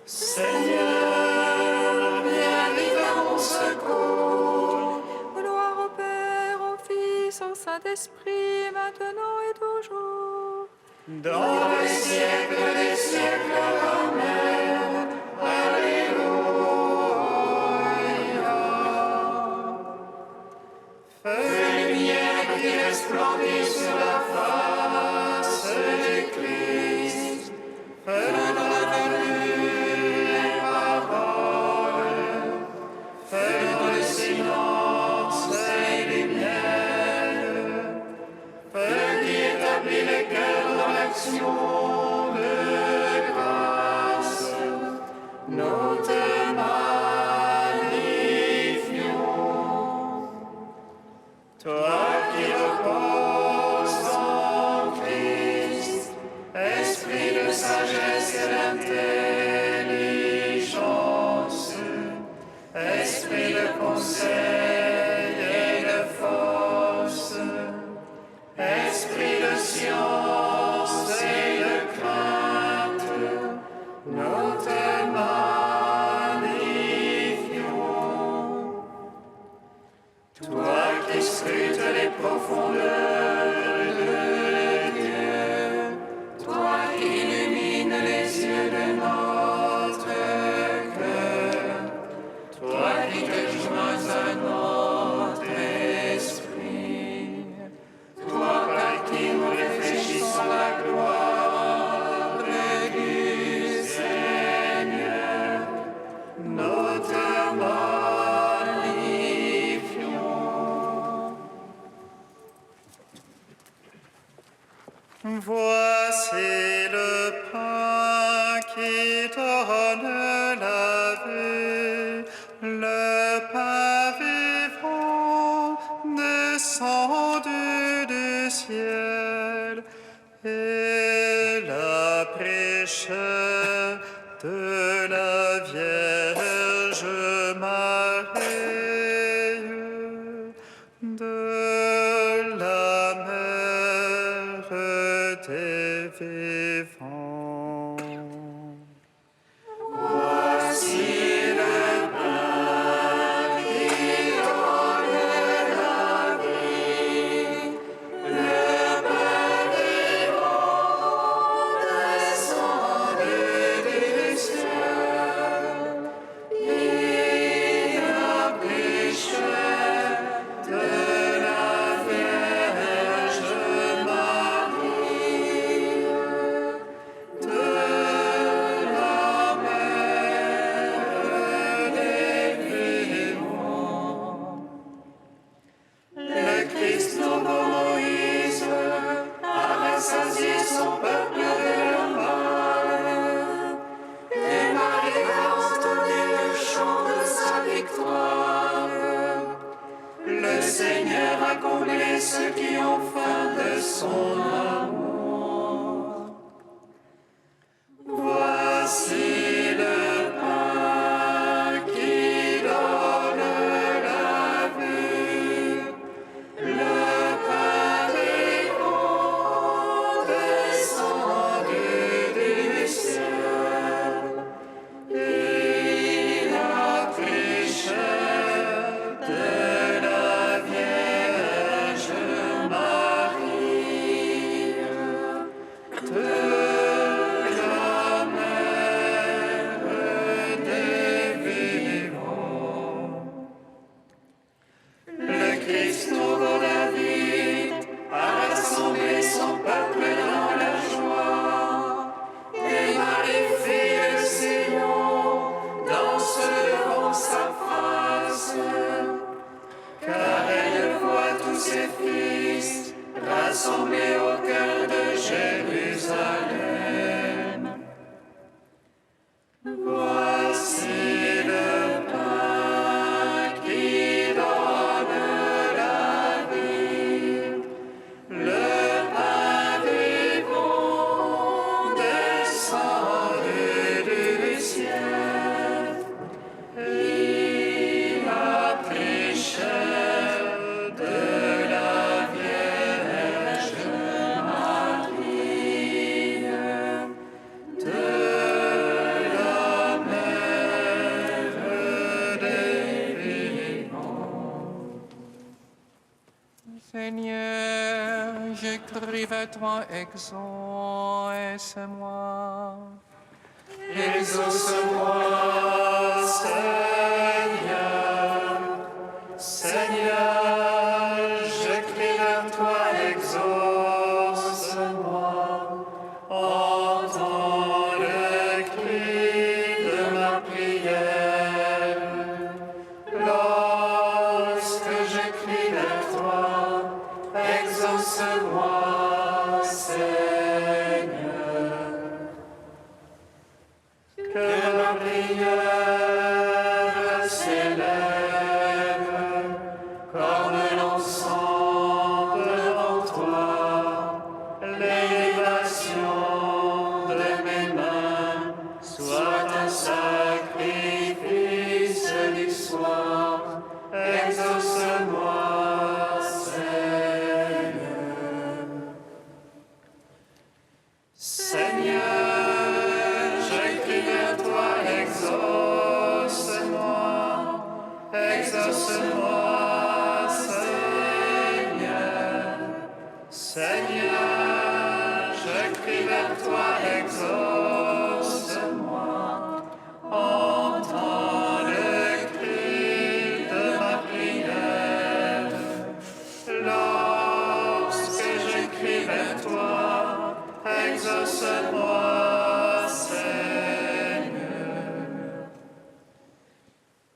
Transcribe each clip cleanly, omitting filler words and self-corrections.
Seigneur, viens vite à mon secours. Gloire au Père, au Fils, au Saint-Esprit, maintenant et toujours. Dans les siècles des siècles, Amen. Alléluia. Feu de lumière qui resplendit sur la face du Christ, feu de devenue les paroles, feu de silence et lumière, feu qui établit les cœurs dans l'action de grâce, nous te magnifions. Toi qui reposes en Christ, esprit de sagesse et d'intelligence, esprit de conseil et de force, esprit de science et de crainte, nous te magnifions. Toi qui scrutes les profondeurs de Dieu, toi qui illumines les yeux de notre cœur, toi qui te joins à notre esprit, toi par qui nous réfléchissons la gloire du Seigneur, nous te magnifions. Voici le pain qui donne la vie, le pain vivant descendu du ciel, et la prêcheur de la Vierge Marie, de la mère des vivants. Voici le pain qui donne la vie, le pain vivant descendu du ciel, et la prêcheur de la Vierge Marie, de la mère des vivants. Le Christ nouveau Moïse a rassasié son peuple de leur mal, et Marie a entendu le chant de sa victoire. Le Seigneur a comblé ceux qui ont faim de son amour. Voici le pain qui donne la vie, le pain vivant descendu du ciel, et la prêcheur de la Vierge Marie, de la mère des vivants. Le Christ nouveau David a rassemblé son peuple dans la joie, et Marie, fille de Sion, danse devant sa face, car elle voit tous ses fils rassemblés au cœur de Jérusalem. Voici le pain qui donne la vie, le pain vivant descendu du ciel, et la prêcheur de la Vierge Marie. toi, exauce-moi. Exauce-moi, Seigneur. Seigneur, je crie vers toi, exauce-moi. Entends le cri de ma prière. Lorsque je crie vers toi, exauce-moi, Seigneur. Que ma prière s'élève comme l'encens devant toi. L'élévation de mes mains soit un sacrifice du soir. Exauce-moi, Seigneur. Seigneur, je crie vers toi, exauce-moi. Exauce-moi, Seigneur. Seigneur, je crie vers toi, exauce-moi. Entends le cri de ma prière. Lorsque je crie vers toi, exauce-moi, Seigneur.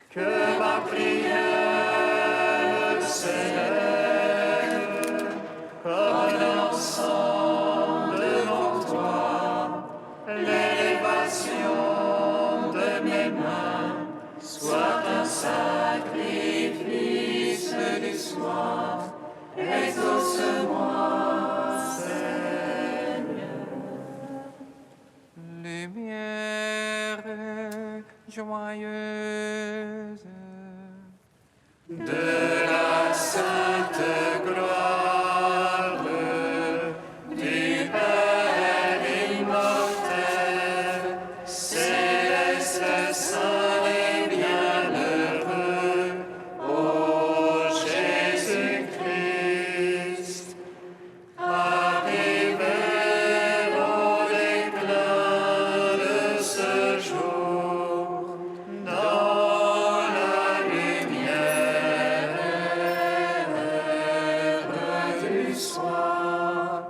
Que ma prière s'élève comme l'encens devant toi. L'élévation de mes mains soit un sacrifice du soir. Exauce-moi, Seigneur. Lumière joyeuse De la sainte gloire du Père immortel, céleste, saint et bienheureux, ô Jésus-Christ, arrivez au déclin de ce jour, dans la lumière du soir.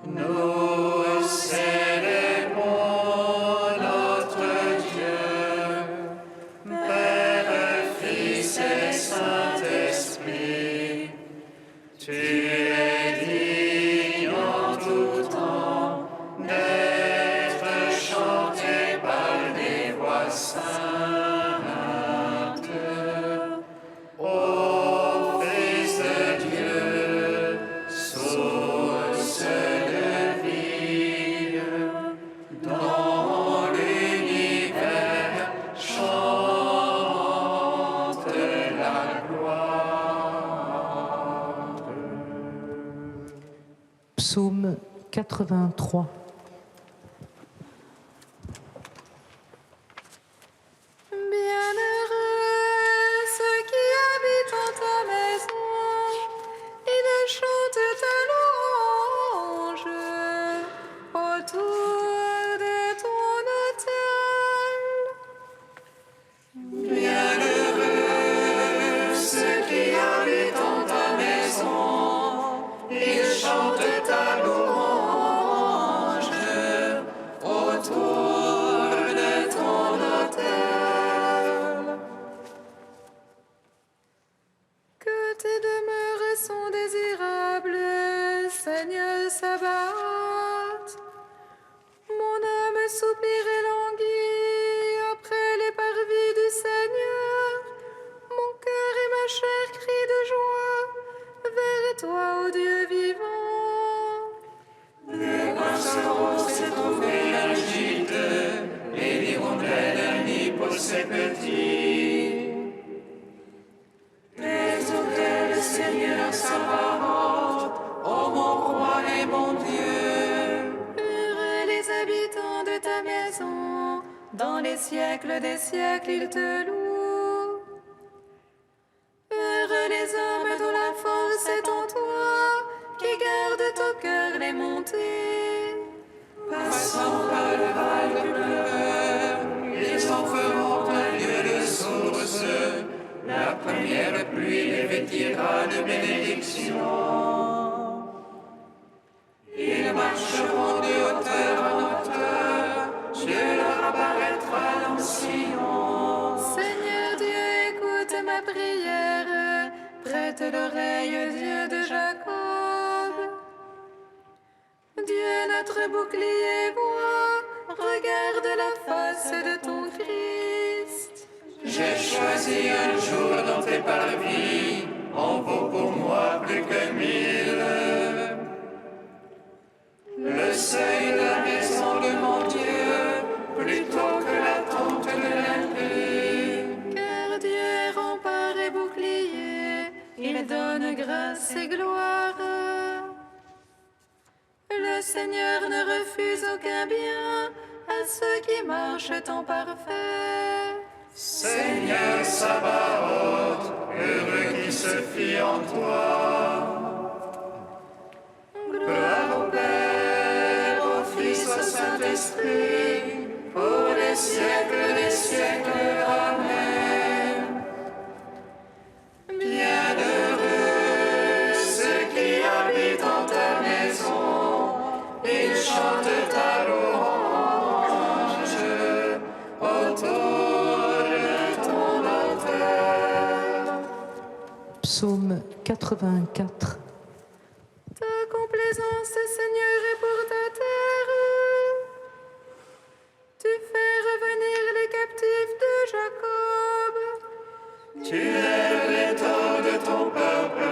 Nous célébrons notre Dieu, Père, Fils et Saint-Esprit. Tu es digne en tout temps d'être chanté par des voix saintes. Ô Fils de Dieu, source de vie, dans l'univers chante la gloire. Psaume 83. Bienheureux ceux qui habitent en ta maison, ils chantent ta louange autour de ton autel. Bienheureux ceux qui habitent en ta maison, ils chantent ta louange autour de ton autel. Que tes demeures sont désirables, Seigneur Sabaoth. Mon âme soupire et languit après les parvis du Seigneur. Mon cœur et ma chair crient de joie vers toi, ô Dieu vivant. Les poissons s'est trouvé un gîte, et l'hirondelle un nid pour ses petits. Exaltez le Seigneur Sabaoth, ô mon roi et mon Dieu. Heureux les habitants de ta maison, dans les siècles des siècles ils te louent. Heureux les hommes dont la force est en toi, qui gardent au cœur les monts dira de bénédiction. Ils marcheront de hauteur en hauteur, Dieu leur apparaîtra dans Sion. Seigneur Dieu, écoute ma prière, prête l'oreille, Dieu de Jacob. Dieu, notre bouclier, vois, regarde la face de ton Christ. J'ai choisi un jour dans tes parvis, en vaut pour moi plus que 1000. Le seuil de la maison de mon Dieu, plutôt que la tente de l'impie. Car Dieu est rempart et bouclier, il donne grâce et gloire. Le Seigneur ne refuse aucun bien à ceux qui marchent en parfait. Seigneur Sabaoth, heureux qui se fie en toi. Gloire au Père, au Fils, au Saint-Esprit, pour les siècles des siècles. Amen. Bienheureux ceux qui habitent en ta maison, ils chantent ta louange autour de ton autel. Psaume 84. Ta complaisance, Seigneur, est pour ta terre. Tu fais revenir les captifs de Jacob. Tu lèves les torts de ton peuple.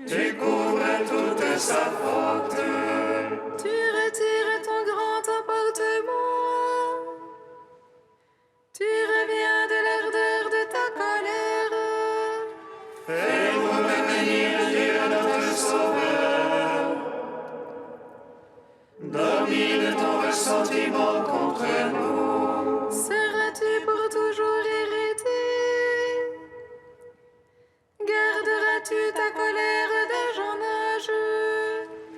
Tu couvres toute sa faute. Tu retires ton grand emportement. Tu reviens de l'ardeur de ta colère. Fais-nous revenir, Dieu notre Sauveur. Domine ton ressentiment contre nous. Seras-tu pour toujours irrité? Garderas-tu ta colère d'âge en âge?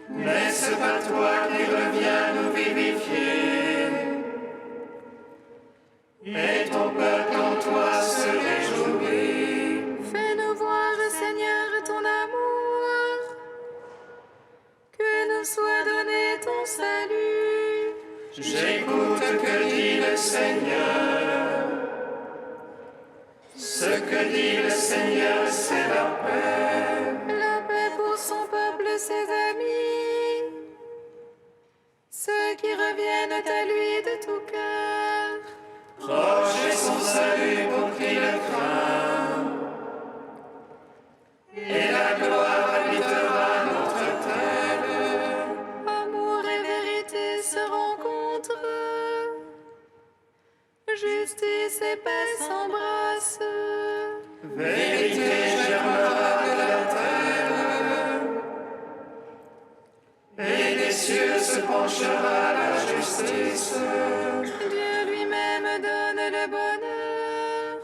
N'est-ce pas toi qui reviens nous vivifier? Et ton peuple en toi se réjouit. Fais-nous voir, Seigneur, ton amour. Que nous soit donné ton salut. J'écoute que dit le Seigneur. Ce que dit le Seigneur, c'est la paix. La paix pour son peuple, ses amis. Ceux qui reviennent à lui de tout cœur. Proche est son salut pour qui le craint. Et la gloire habitera notre terre. Amour et vérité se rencontrent. Justice et paix s'embrassent. Vérité germera de la terre. Et des cieux se penchera la justice. Dieu lui-même donne le bonheur.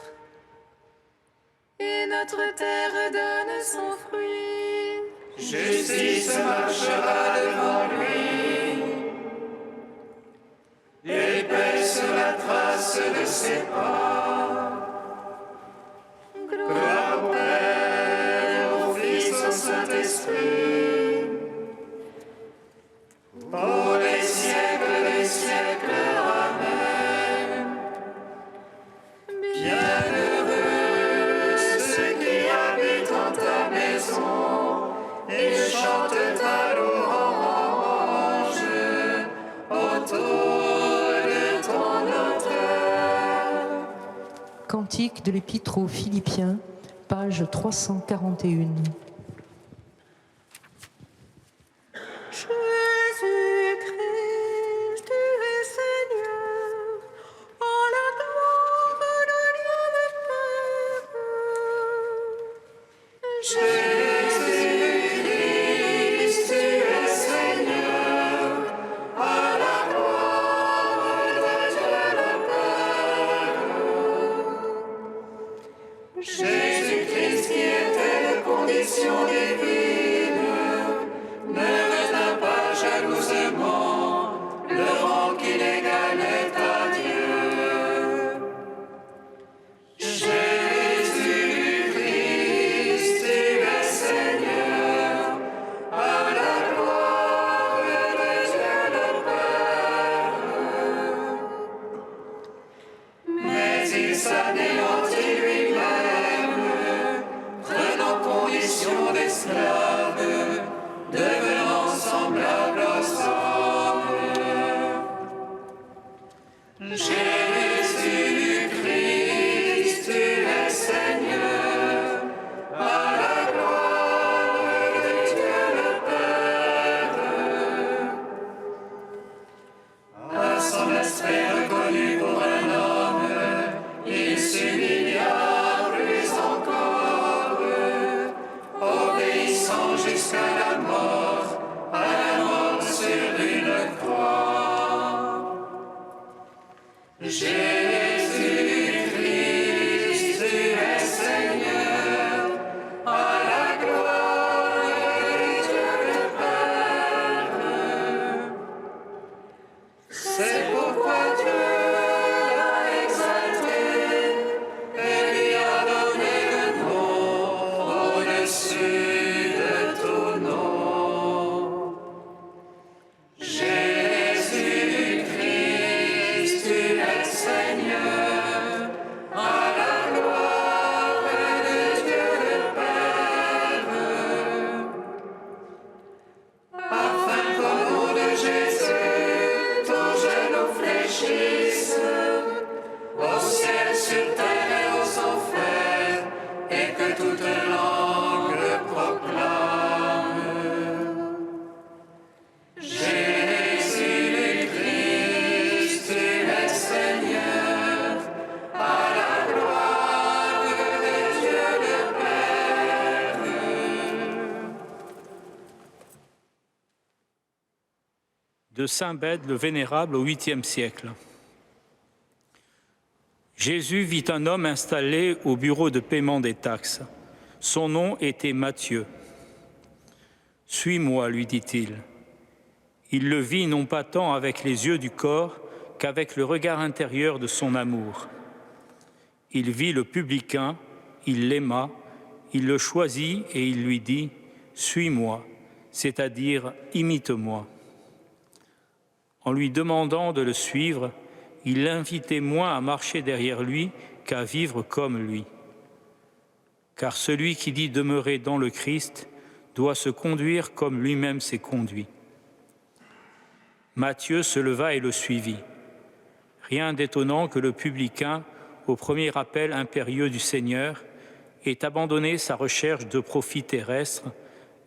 Et notre terre donne son fruit. Justice marchera devant lui. Et paix sur la trace de ses pas. Gloire au Père, au Fils, au Saint-Esprit. Pour les siècles des siècles. Amen. Bienheureux ceux qui habitent en ta maison, ils chantent ta louange autour de ton autel. Cantique de l'Épître aux Philippiens, page 341. Jésus-Christ, tu es Seigneur, en la gloire de Dieu le Père. Jésus-Christ, tu es Seigneur, à la gloire de Dieu le Père. Jésus-Christ qui était de condition divine, ne retint pas de saint Bède le Vénérable au 8e siècle. Jésus vit un homme installé au bureau de paiement des taxes. Son nom était Matthieu. « Suis-moi, lui dit-il. » Il le vit non pas tant avec les yeux du corps qu'avec le regard intérieur de son amour. Il vit le publicain, il l'aima, il le choisit et il lui dit « Suis-moi », c'est-à-dire « Imite-moi ». En lui demandant de le suivre, il l'invitait moins à marcher derrière lui qu'à vivre comme lui. Car celui qui dit demeurer dans le Christ doit se conduire comme lui-même s'est conduit. Matthieu se leva et le suivit. Rien d'étonnant que le publicain, au premier appel impérieux du Seigneur, ait abandonné sa recherche de profit terrestre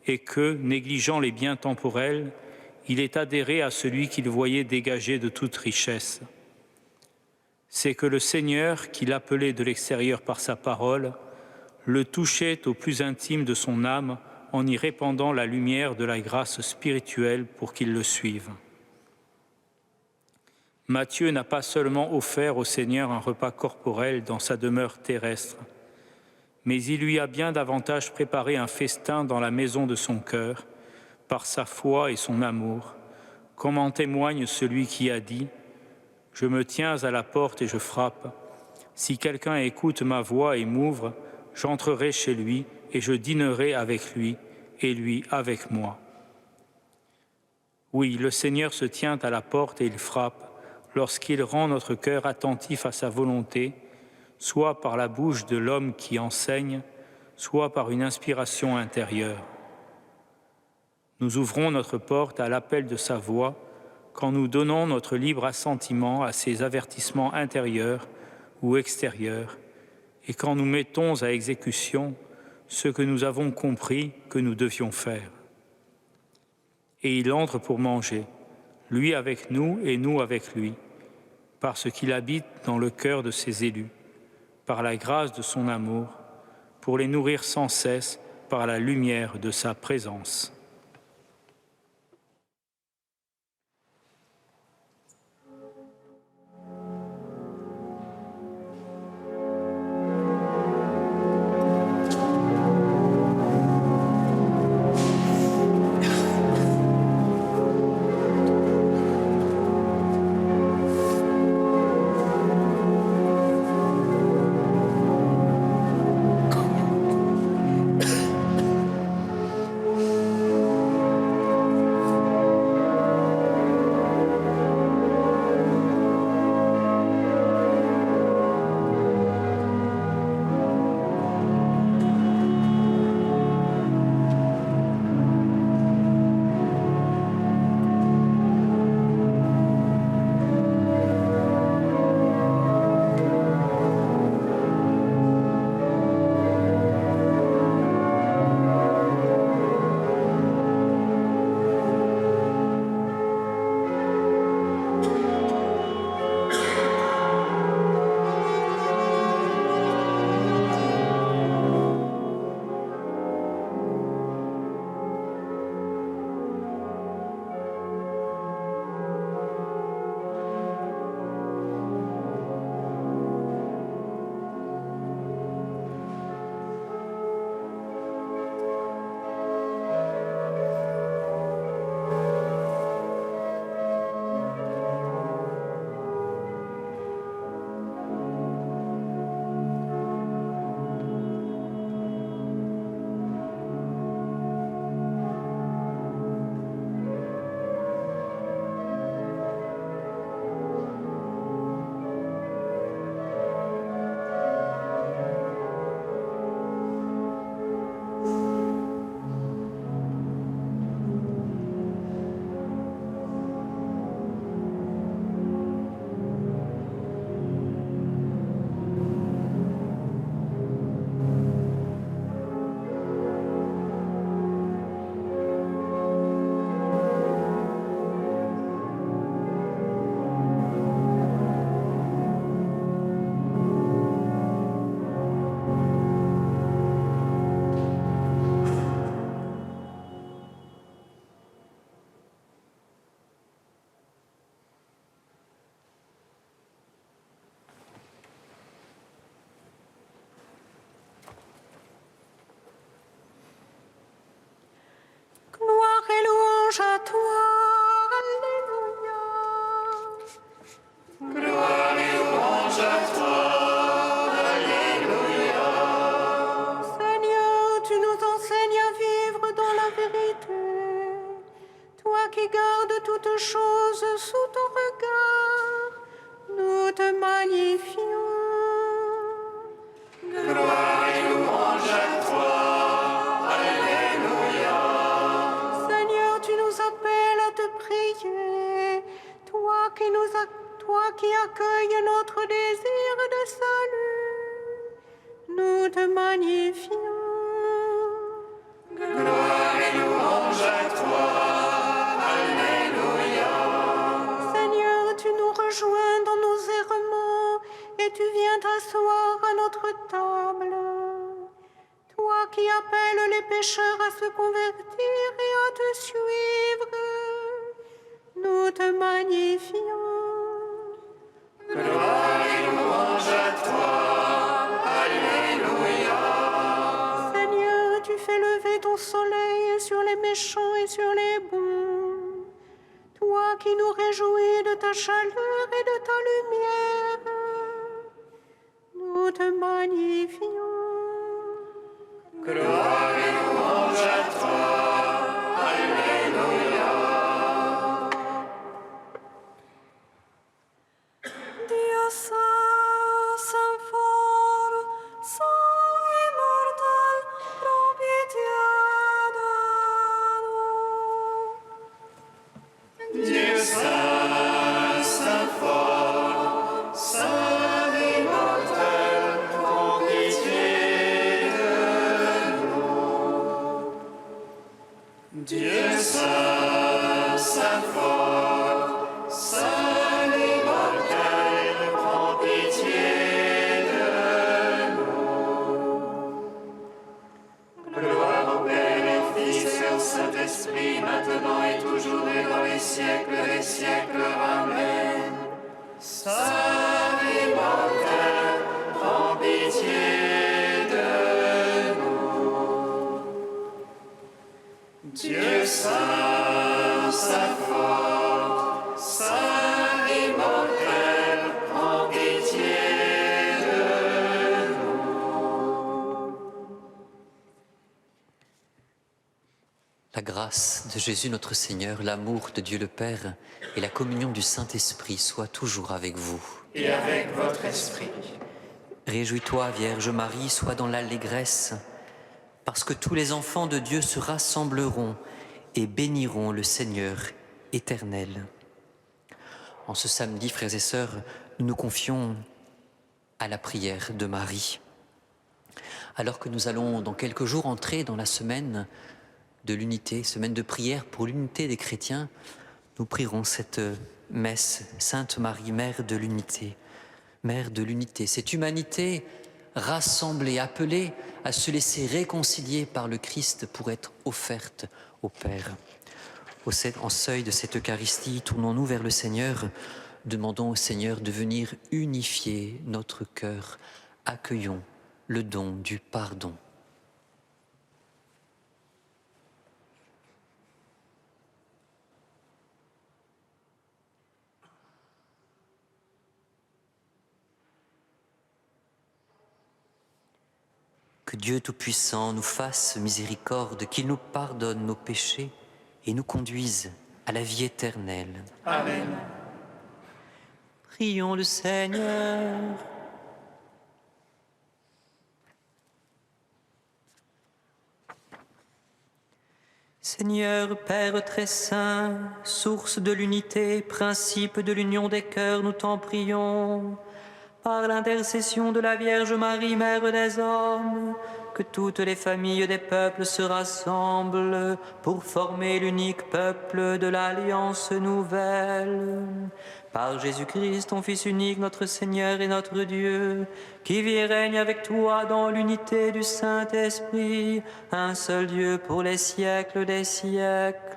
et que, négligeant les biens temporels, il ait adhéré à celui qu'il voyait dégagé de toute richesse. C'est que le Seigneur, qui l'appelait de l'extérieur par sa parole, le touchait au plus intime de son âme en y répandant la lumière de la grâce spirituelle pour qu'il le suive. Matthieu n'a pas seulement offert au Seigneur un repas corporel dans sa demeure terrestre, mais il lui a bien davantage préparé un festin dans la maison de son cœur, par sa foi et son amour, comme en témoigne celui qui a dit « Je me tiens à la porte et je frappe. Si quelqu'un écoute ma voix et m'ouvre, j'entrerai chez lui et je dînerai avec lui et lui avec moi. » Oui, le Seigneur se tient à la porte et il frappe lorsqu'il rend notre cœur attentif à sa volonté, soit par la bouche de l'homme qui enseigne, soit par une inspiration intérieure. Nous ouvrons notre porte à l'appel de sa voix quand nous donnons notre libre assentiment à ses avertissements intérieurs ou extérieurs et quand nous mettons à exécution ce que nous avons compris que nous devions faire. Et il entre pour manger, lui avec nous et nous avec lui, parce qu'il habite dans le cœur de ses élus, par la grâce de son amour, pour les nourrir sans cesse par la lumière de sa présence. louange à toi. Alléluia. Gloire et louange à toi. Alléluia. Seigneur, tu nous enseignes à vivre dans la vérité. Toi qui gardes toutes choses sous ton regard, nous te magnifions. Gloire et louange à toi. Alléluia. Seigneur, tu nous appelles à te prier. Toi qui accueilles notre désir de salut, nous te magnifions. Gloire et louange à toi. Alléluia. Seigneur, tu nous rejoins dans nos errements et tu viens t'asseoir à notre table. Toi qui appelles les pécheurs à se convertir et à te suivre, nous te magnifions. Gloire et louange à toi. Alléluia. Seigneur, tu fais lever ton soleil sur les méchants et sur les bons. Toi qui nous réjouis de ta chaleur et de ta lumière, nous te magnifions. Gloire et louange à toi. Alléluia. Dieu saint, saint fort, saint immortel, prends pitié de nous. Dieu saint, saint fort, saint immortel, prends pitié de nous. Dieu saint, saint fort, saint immortel, prends pitié de nous. Gloire au Père et au Fils et au Saint-Esprit, maintenant et toujours et dans les siècles des siècles. Amen. Saint immortel, prends pitié de nous. Dieu saint, saint fort, saint immortel, prends pitié de nous. La grâce de Jésus notre Seigneur, l'amour de Dieu le Père et la communion du Saint-Esprit soient toujours avec vous. Et avec votre esprit. Réjouis-toi, Vierge Marie, sois dans l'allégresse, parce que tous les enfants de Dieu se rassembleront et béniront le Seigneur éternel. En ce samedi, frères et sœurs, nous nous confions à la prière de Marie. Alors que nous allons dans quelques jours entrer dans la semaine de l'unité, semaine de prière pour l'unité des chrétiens, nous prierons cette messe, Sainte Marie, Mère de l'unité. Mère de l'unité, cette humanité rassemblée, appelée à se laisser réconcilier par le Christ pour être offerte au Père. En seuil de cette Eucharistie, tournons-nous vers le Seigneur, demandons au Seigneur de venir unifier notre cœur. Accueillons le don du pardon. Que Dieu Tout-Puissant nous fasse miséricorde, qu'il nous pardonne nos péchés et nous conduise à la vie éternelle. Amen. Prions le Seigneur. Seigneur, Père très saint, source de l'unité, principe de l'union des cœurs, nous t'en prions. Par l'intercession de la Vierge Marie, Mère des hommes, que toutes les familles des peuples se rassemblent pour former l'unique peuple de l'Alliance nouvelle. Par Jésus-Christ, ton Fils unique, notre Seigneur et notre Dieu, qui vit et règne avec toi dans l'unité du Saint-Esprit, un seul Dieu pour les siècles des siècles.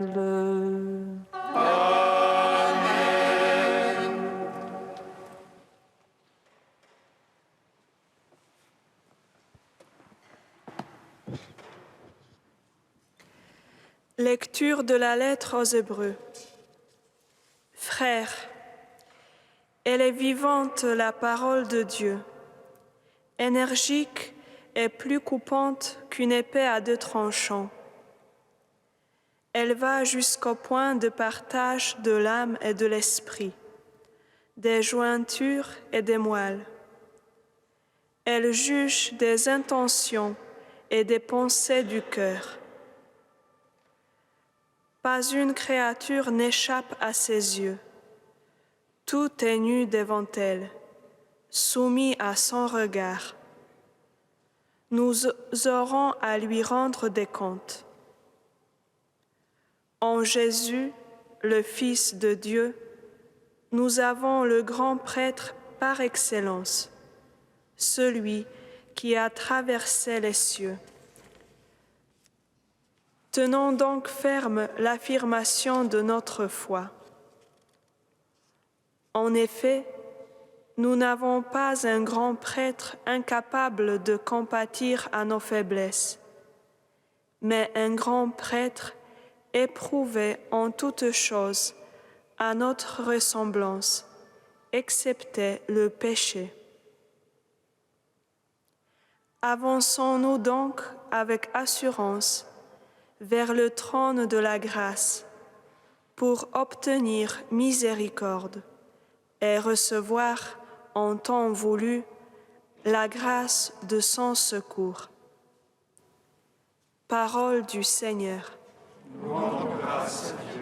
Lecture de la lettre aux Hébreux. Frères, elle est vivante la parole de Dieu, énergique et plus coupante qu'une épée à 2 tranchants. Elle va jusqu'au point de partage de l'âme et de l'esprit, des jointures et des moelles. Elle juge des intentions et des pensées du cœur. Pas une créature n'échappe à ses yeux. Tout est nu devant elle, soumis à son regard. Nous aurons à lui rendre des comptes. En Jésus, le Fils de Dieu, nous avons le grand prêtre par excellence, celui qui a traversé les cieux. Tenons donc ferme l'affirmation de notre foi. En effet, nous n'avons pas un grand prêtre incapable de compatir à nos faiblesses, mais un grand prêtre éprouvé en toutes choses à notre ressemblance, excepté le péché. Avançons-nous donc avec assurance vers le trône de la grâce pour obtenir miséricorde et recevoir en temps voulu la grâce de son secours. Parole du Seigneur. Rendons grâce à Dieu.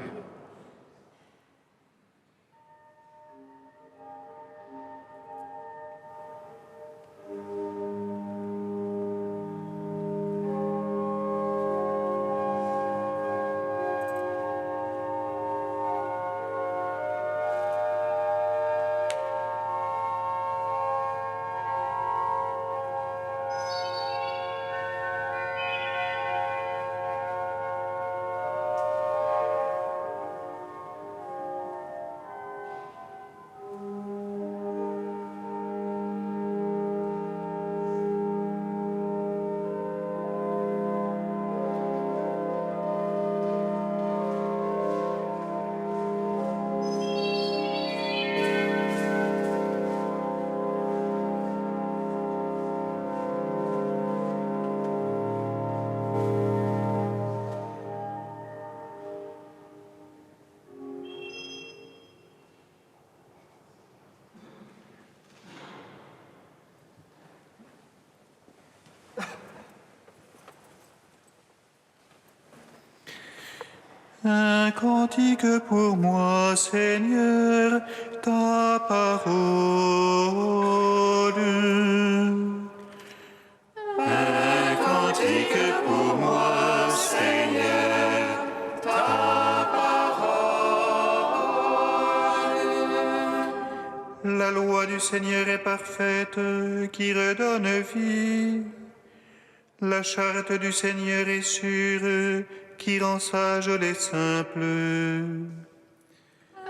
Un cantique pour moi, Seigneur, ta parole. Un cantique pour moi, Seigneur, ta parole. La loi du Seigneur est parfaite, qui redonne vie. La charte du Seigneur est sûre, qui rend sages les simples.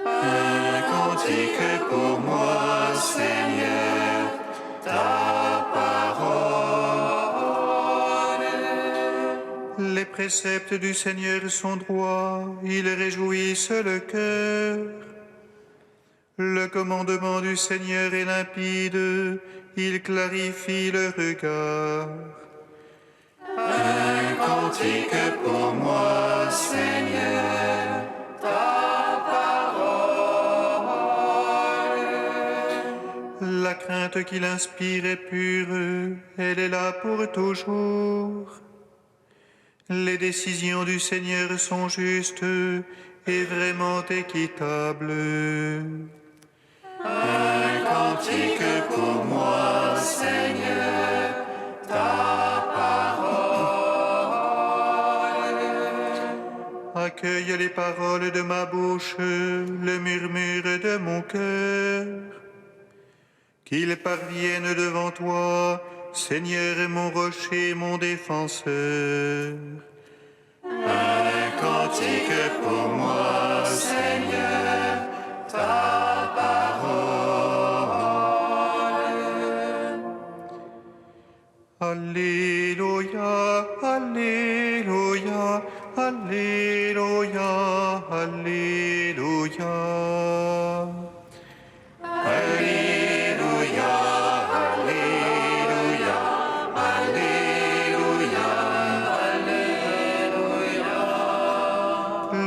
Un cantique pour moi, Seigneur, ta parole. Les préceptes du Seigneur sont droits, ils réjouissent le cœur. Le commandement du Seigneur est limpide, il clarifie le regard. Un cantique pour moi, Seigneur, ta parole. La crainte qu'il inspire est pure, elle est là pour toujours. Les décisions du Seigneur sont justes et vraiment équitables. Un cantique pour moi, Seigneur, ta parole. Accueille les paroles de ma bouche, le murmure de mon cœur. Qu'ils parviennent devant toi, Seigneur, mon rocher, mon défenseur. Un cantique pour moi, Seigneur, ta parole. Alléluia, Alléluia, Alléluia. Alléluia. Alléluia, Alléluia, Alléluia, Alléluia.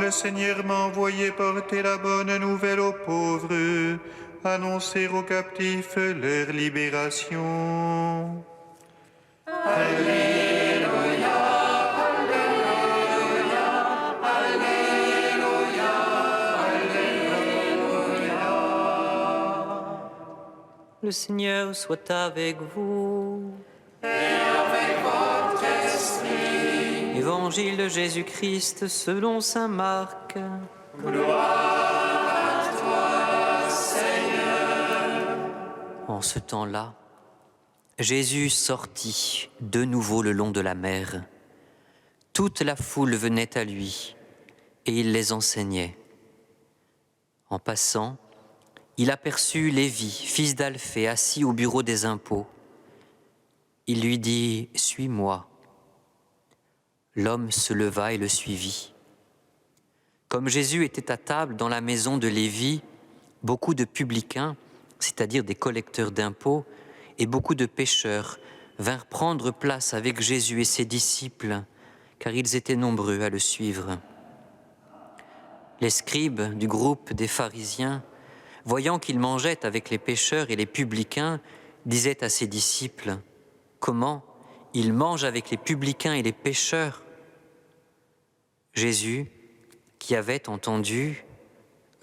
Le Seigneur m'a envoyé porter la bonne nouvelle aux pauvres, annoncer aux captifs leur libération. Alléluia, Alléluia, Alléluia, Alléluia. Le Seigneur soit avec vous. Et avec votre esprit. Évangile de Jésus-Christ selon saint Marc. Gloire à toi, Seigneur. En ce temps-là, Jésus sortit de nouveau le long de la mer. Toute la foule venait à lui, et il les enseignait. En passant, il aperçut Lévi, fils d'Alphée, assis au bureau des impôts. Il lui dit « Suis-moi ». L'homme se leva et le suivit. Comme Jésus était à table dans la maison de Lévi, beaucoup de publicains, c'est-à-dire des collecteurs d'impôts, et beaucoup de pécheurs vinrent prendre place avec Jésus et ses disciples, car ils étaient nombreux à le suivre. Les scribes du groupe des pharisiens, voyant qu'il mangeait avec les pécheurs et les publicains, disaient à ses disciples, « Comment il mange avec les publicains et les pécheurs ?» Jésus, qui avait entendu,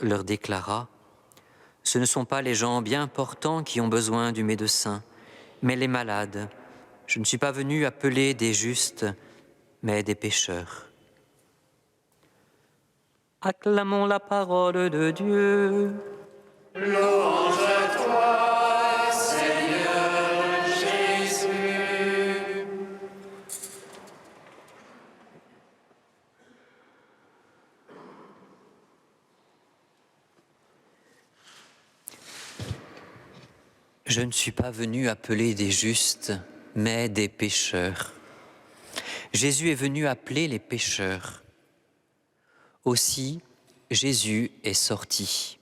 leur déclara, « Ce ne sont pas les gens bien portants qui ont besoin du médecin, mais les malades. Je ne suis pas venu appeler des justes, mais des pécheurs. » Acclamons la parole de Dieu. Louange à toi, Seigneur Jésus. Je ne suis pas venu appeler des justes, mais des pécheurs. Jésus est venu appeler les pécheurs. Aussi, Jésus est sorti.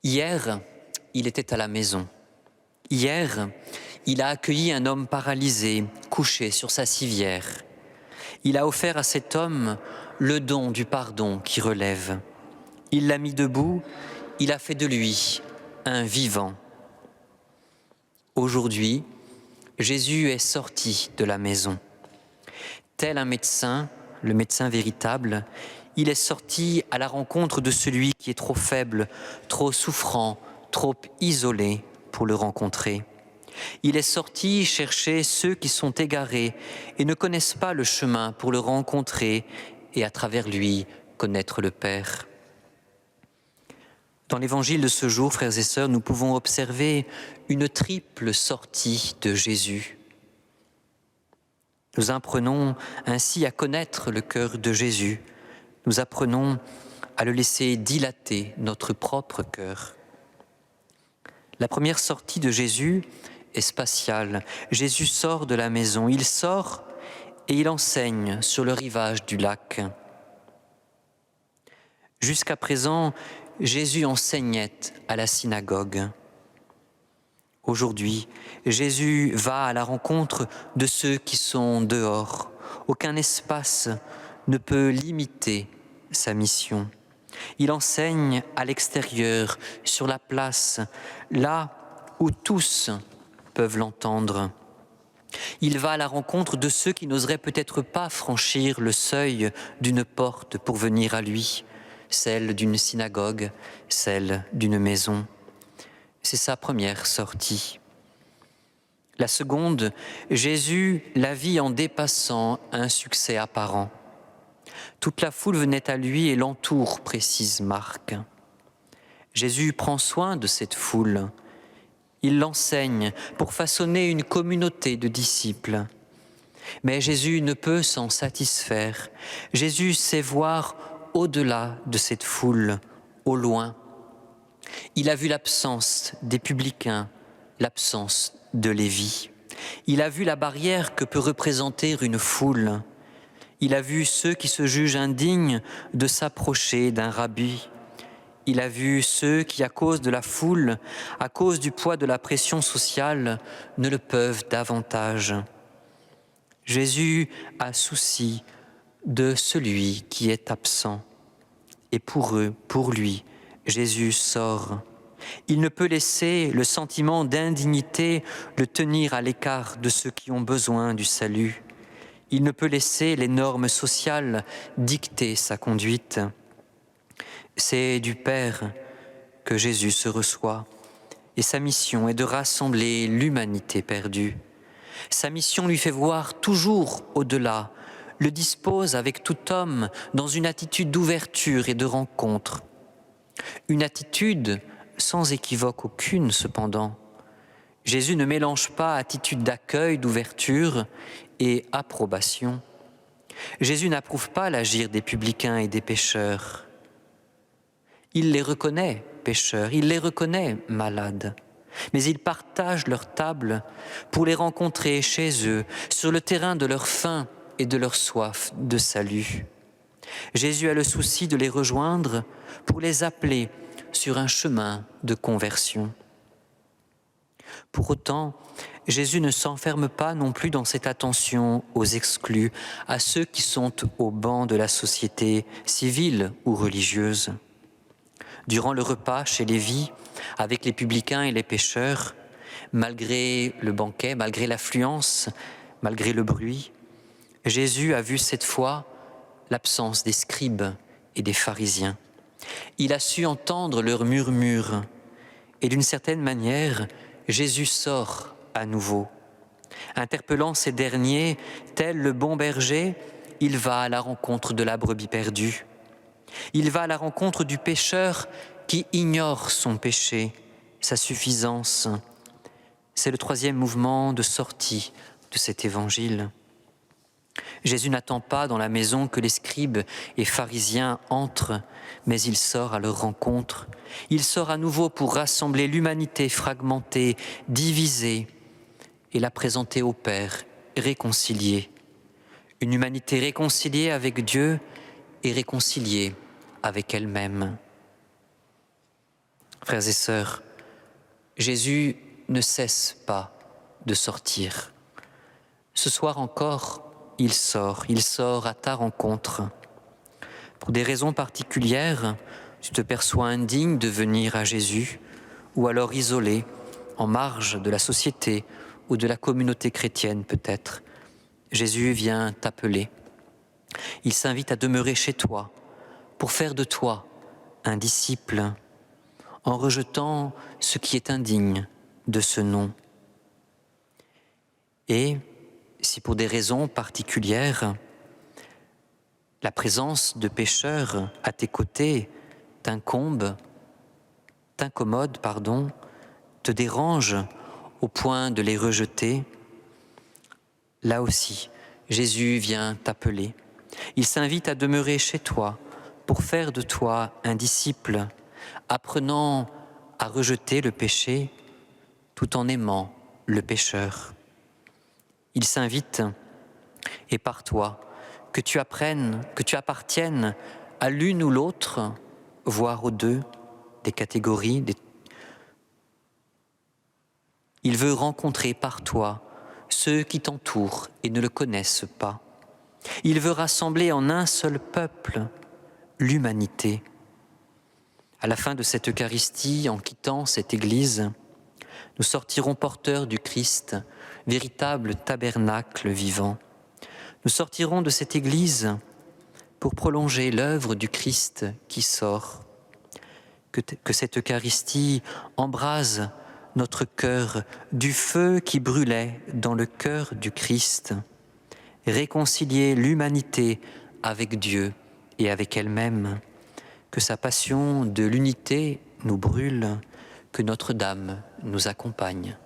Hier, il était à la maison. Hier, il a accueilli un homme paralysé, couché sur sa civière. Il a offert à cet homme le don du pardon qui relève. Il l'a mis debout, il a fait de lui un vivant. Aujourd'hui, Jésus est sorti de la maison. Tel un médecin, le médecin véritable, il est sorti à la rencontre de celui qui est trop faible, trop souffrant, trop isolé pour le rencontrer. Il est sorti chercher ceux qui sont égarés et ne connaissent pas le chemin pour le rencontrer et à travers lui connaître le Père. Dans l'évangile de ce jour, frères et sœurs, nous pouvons observer une triple sortie de Jésus. Nous apprenons ainsi à connaître le cœur de Jésus. Nous apprenons à le laisser dilater notre propre cœur. La première sortie de Jésus est spatiale. Jésus sort de la maison, il sort et il enseigne sur le rivage du lac. Jusqu'à présent, Jésus enseignait à la synagogue. Aujourd'hui, Jésus va à la rencontre de ceux qui sont dehors. Aucun espace ne peut limiter sa mission. Il enseigne à l'extérieur, sur la place, là où tous peuvent l'entendre. Il va à la rencontre de ceux qui n'oseraient peut-être pas franchir le seuil d'une porte pour venir à lui, celle d'une synagogue, celle d'une maison. C'est sa première sortie. La seconde, Jésus la vit en dépassant un succès apparent. Toute la foule venait à lui et l'entoure, précise Marc. Jésus prend soin de cette foule. Il l'enseigne pour façonner une communauté de disciples. Mais Jésus ne peut s'en satisfaire. Jésus sait voir au-delà de cette foule, au loin. Il a vu l'absence des publicains, l'absence de Lévi. Il a vu la barrière que peut représenter une foule. Il a vu ceux qui se jugent indignes de s'approcher d'un rabbi, Il a vu ceux qui, à cause de la foule, à cause du poids de la pression sociale, ne le peuvent davantage. Jésus a souci de celui qui est absent. Et pour eux, pour lui, Jésus sort. Il ne peut laisser le sentiment d'indignité le tenir à l'écart de ceux qui ont besoin du salut. Il ne peut laisser les normes sociales dicter sa conduite. C'est du Père que Jésus se reçoit, et sa mission est de rassembler l'humanité perdue. Sa mission lui fait voir toujours au-delà, le dispose avec tout homme dans une attitude d'ouverture et de rencontre. Une attitude sans équivoque aucune cependant. Jésus ne mélange pas attitude d'accueil, d'ouverture et approbation. Jésus n'approuve pas l'agir des publicains et des pécheurs. Il les reconnaît pécheurs, il les reconnaît malades, mais il partage leur table pour les rencontrer chez eux, sur le terrain de leur faim et de leur soif de salut. Jésus a le souci de les rejoindre pour les appeler sur un chemin de conversion. Pour autant, Jésus ne s'enferme pas non plus dans cette attention aux exclus, à ceux qui sont au banc de la société civile ou religieuse. Durant le repas chez Lévi, avec les publicains et les pécheurs, malgré le banquet, malgré l'affluence, malgré le bruit, Jésus a vu cette fois l'absence des scribes et des pharisiens. Il a su entendre leurs murmures et d'une certaine manière, Jésus sort à nouveau. Interpellant ces derniers, tel le bon berger, il va à la rencontre de la brebis perdue. Il va à la rencontre du pécheur qui ignore son péché, sa suffisance. C'est le troisième mouvement de sortie de cet évangile. Jésus n'attend pas dans la maison que les scribes et pharisiens entrent, mais il sort à leur rencontre. Il sort à nouveau pour rassembler l'humanité fragmentée, divisée, et la présenter au Père, réconciliée. Une humanité réconciliée avec Dieu et réconciliée avec elle-même. Frères et sœurs, Jésus ne cesse pas de sortir. Ce soir encore, il sort à ta rencontre. Pour des raisons particulières, tu te perçois indigne de venir à Jésus, ou alors isolé, en marge de la société ou de la communauté chrétienne peut-être. Jésus vient t'appeler. Il s'invite à demeurer chez toi, pour faire de toi un disciple, en rejetant ce qui est indigne de ce nom. Et si pour des raisons particulières, la présence de pécheurs à tes côtés t'incommode, te dérange au point de les rejeter, là aussi, Jésus vient t'appeler. Il s'invite à demeurer chez toi pour faire de toi un disciple, apprenant à rejeter le péché tout en aimant le pécheur. Il s'invite, et par toi, que tu appartiennes à l'une ou l'autre, voire aux deux, des catégories. Il veut rencontrer par toi ceux qui t'entourent et ne le connaissent pas. Il veut rassembler en un seul peuple l'humanité. À la fin de cette Eucharistie, en quittant cette Église, nous sortirons porteurs du Christ, véritable tabernacle vivant. Nous sortirons de cette Église pour prolonger l'œuvre du Christ qui sort. Que cette Eucharistie embrase notre cœur du feu qui brûlait dans le cœur du Christ. Réconcilier l'humanité avec Dieu et avec elle-même. Que sa passion de l'unité nous brûle, que Notre-Dame nous accompagne.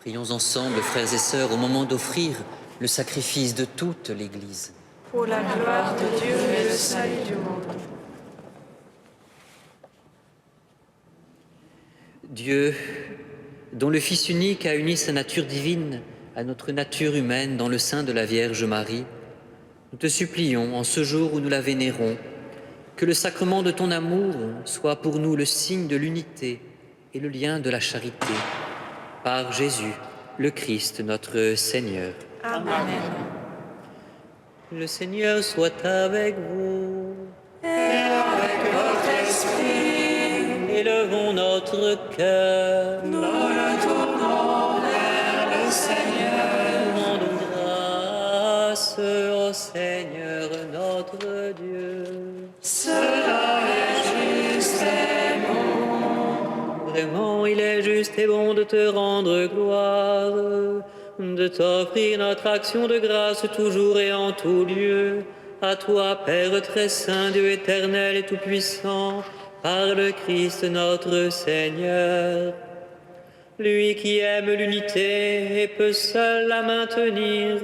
Prions ensemble, frères et sœurs, au moment d'offrir le sacrifice de toute l'Église. Pour la gloire de Dieu et le salut du monde. Dieu, dont le Fils unique a uni sa nature divine à notre nature humaine dans le sein de la Vierge Marie, nous te supplions, en ce jour où nous la vénérons, que le sacrement de ton amour soit pour nous le signe de l'unité et le lien de la charité. Par Jésus, le Christ, notre Seigneur. Amen. Le Seigneur soit avec vous. Et avec votre esprit, Élevons notre cœur. nous le tournons vers le Seigneur. Rendons grâce au Seigneur notre Dieu. Cela est juste et bon. Vraiment, il est juste et bon de te rendre gloire, de t'offrir notre action de grâce toujours et en tout lieu. À toi, Père très saint, Dieu éternel et tout-puissant, par le Christ notre Seigneur. Lui qui aime l'unité et peut seul la maintenir,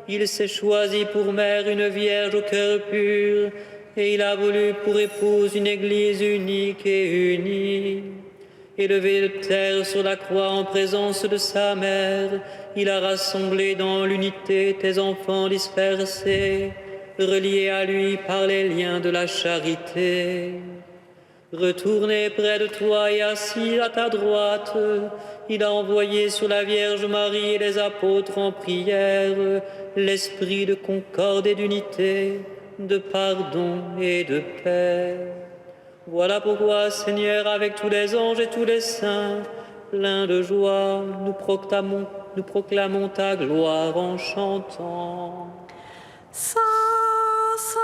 il s'est choisi pour mère une vierge au cœur pur, et il a voulu pour épouse une église unique et unie. Élevé de terre sur la croix en présence de sa mère, il a rassemblé dans l'unité tes enfants dispersés, reliés à lui par les liens de la charité. Retourné près de toi et assis à ta droite, il a envoyé sur la Vierge Marie et les apôtres en prière l'esprit de concorde et d'unité, de pardon et de paix. Voilà pourquoi, Seigneur, avec tous les anges et tous les saints, pleins de joie, nous proclamons ta gloire en chantant. Saint, Saint,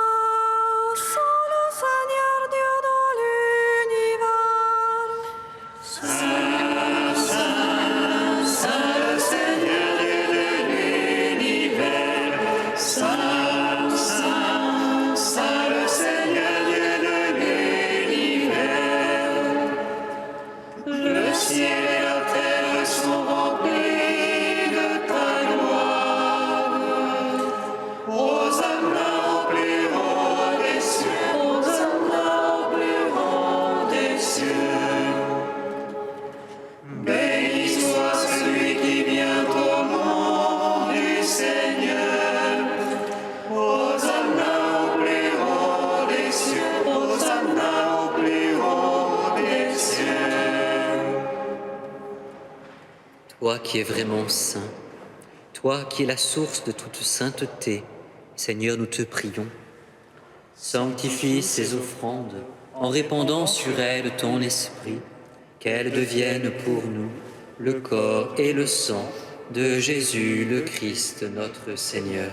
Saint le Seigneur Dieu de l'univers. Saint le Seigneur Dieu de l'univers. Saint, Saint, Saint le Seigneur Dieu de l'univers. Le ciel et la terre sont remplis de ta gloire. Hosanna au plus haut des cieux. Hosanna au plus haut des cieux. Béni soit celui qui vient au nom du Seigneur. Hosanna au plus haut des cieux. Hosanna au plus haut des cieux. Toi qui es vraiment saint, toi qui es la source de toute sainteté, Seigneur, nous te prions. Sanctifie ces offrandes en répandant sur elles ton esprit, qu'elles deviennent pour nous le corps et le sang de Jésus le Christ notre Seigneur.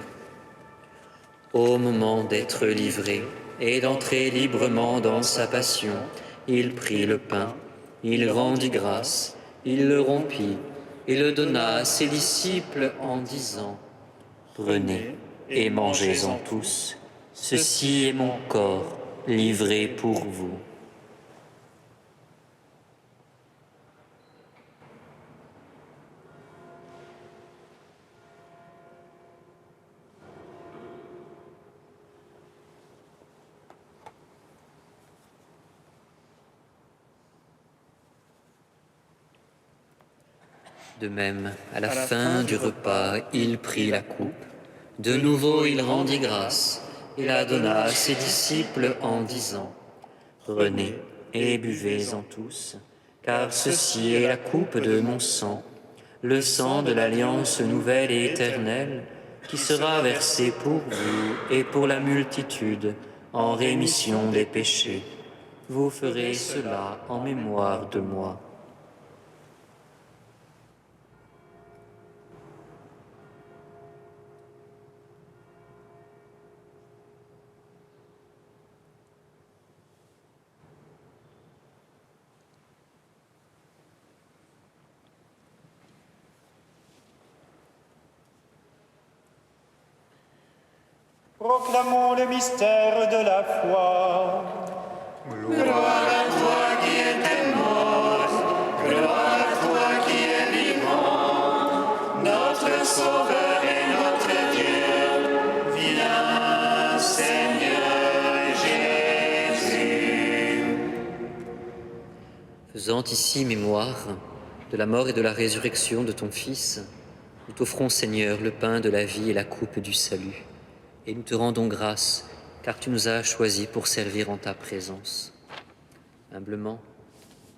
Au moment d'être livré et d'entrer librement dans sa passion, il prit le pain, il rendit grâce, il le rompit et le donna à ses disciples en disant : Prenez et mangez-en tous, ceci est mon corps livré pour vous. De même, à la fin du repas, il prit la coupe. De nouveau, il rendit grâce et la donna à ses disciples en disant : Prenez et buvez-en tous, car ceci est la coupe de mon sang, le sang de l'alliance nouvelle et éternelle, qui sera versé pour vous et pour la multitude en rémission des péchés. Vous ferez cela en mémoire de moi. Proclamons le mystère de la foi. Gloire à toi qui étais mort, gloire à toi qui es vivant, faisant ici mémoire de la mort et de la résurrection de ton Fils, nous t'offrons, Seigneur, le pain de la vie et la coupe du salut. Et nous te rendons grâce, car tu nous as choisis pour servir en ta présence. Humblement,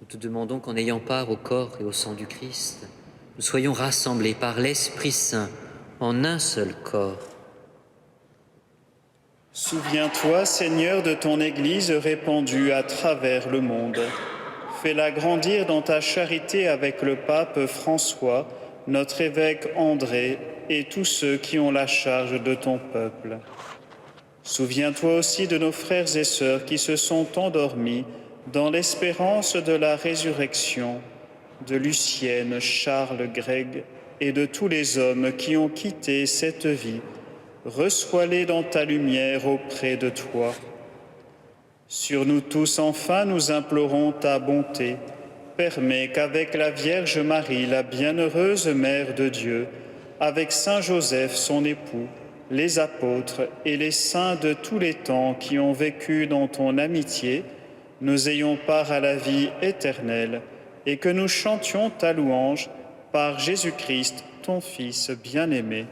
nous te demandons qu'en ayant part au corps et au sang du Christ, nous soyons rassemblés par l'Esprit Saint en un seul corps. Souviens-toi, Seigneur, de ton Église répandue à travers le monde. Fais-la grandir dans ta charité avec le pape François, notre évêque André et tous ceux qui ont la charge de ton peuple. Souviens-toi aussi de nos frères et sœurs qui se sont endormis dans l'espérance de la résurrection, de Lucienne, Charles, Greg et de tous les hommes qui ont quitté cette vie. Reçois-les dans ta lumière auprès de toi. Sur nous tous, enfin, nous implorons ta bonté. Permets qu'avec la Vierge Marie, la bienheureuse Mère de Dieu, avec Saint Joseph, son époux, les apôtres et les saints de tous les temps qui ont vécu dans ton amitié, nous ayons part à la vie éternelle et que nous chantions ta louange par Jésus-Christ, ton Fils bien-aimé.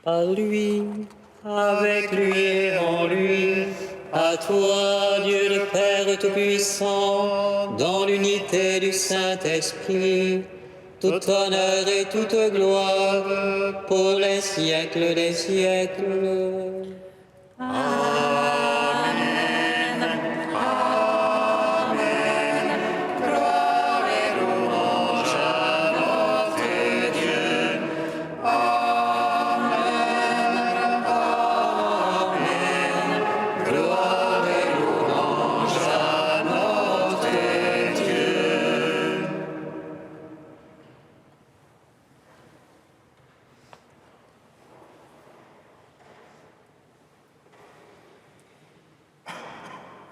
Par lui, avec lui et en lui, à toi, Dieu le Père Tout-Puissant, dans l'unité du Saint-Esprit, tout honneur et toute gloire pour les siècles des siècles.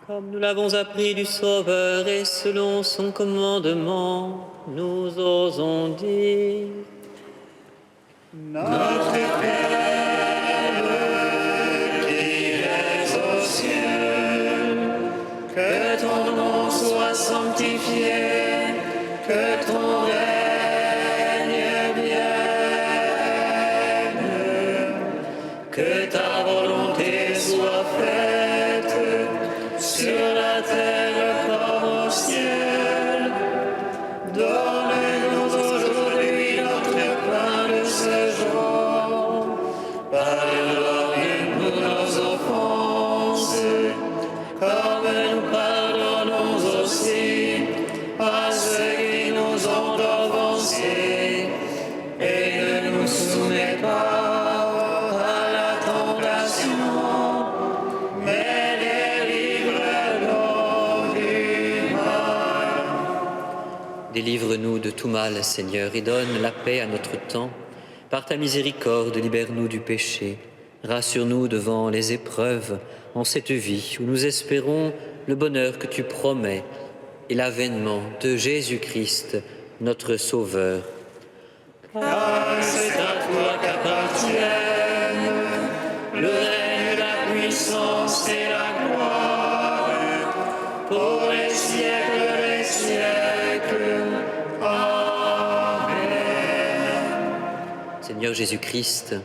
Comme nous l'avons appris du Sauveur et selon son commandement, nous osons dire: Notre Père qui es aux cieux, que ton nom soit sanctifié, que ton règne vienne, que ta volonté soit faite sur la terre comme au ciel. Donne-nous aujourd'hui notre pain de ce jour. Pardonne-nous nos offenses, comme nous pardonnons aussi à ceux qui nous ont offensés. Et ne nous soumets pas à la tentation, mais délivre-nous du mal. Délivre-nous de tout mal, Seigneur, et donne la paix à notre temps. Par ta miséricorde, libère-nous du péché. Rassure-nous devant les épreuves en cette vie où nous espérons le bonheur que tu promets et l'avènement de Jésus-Christ, notre Sauveur. Car c'est à toi qu'appartiennent le règne, la puissance et la gloire pour les siècles des siècles. Amen. Seigneur Jésus-Christ,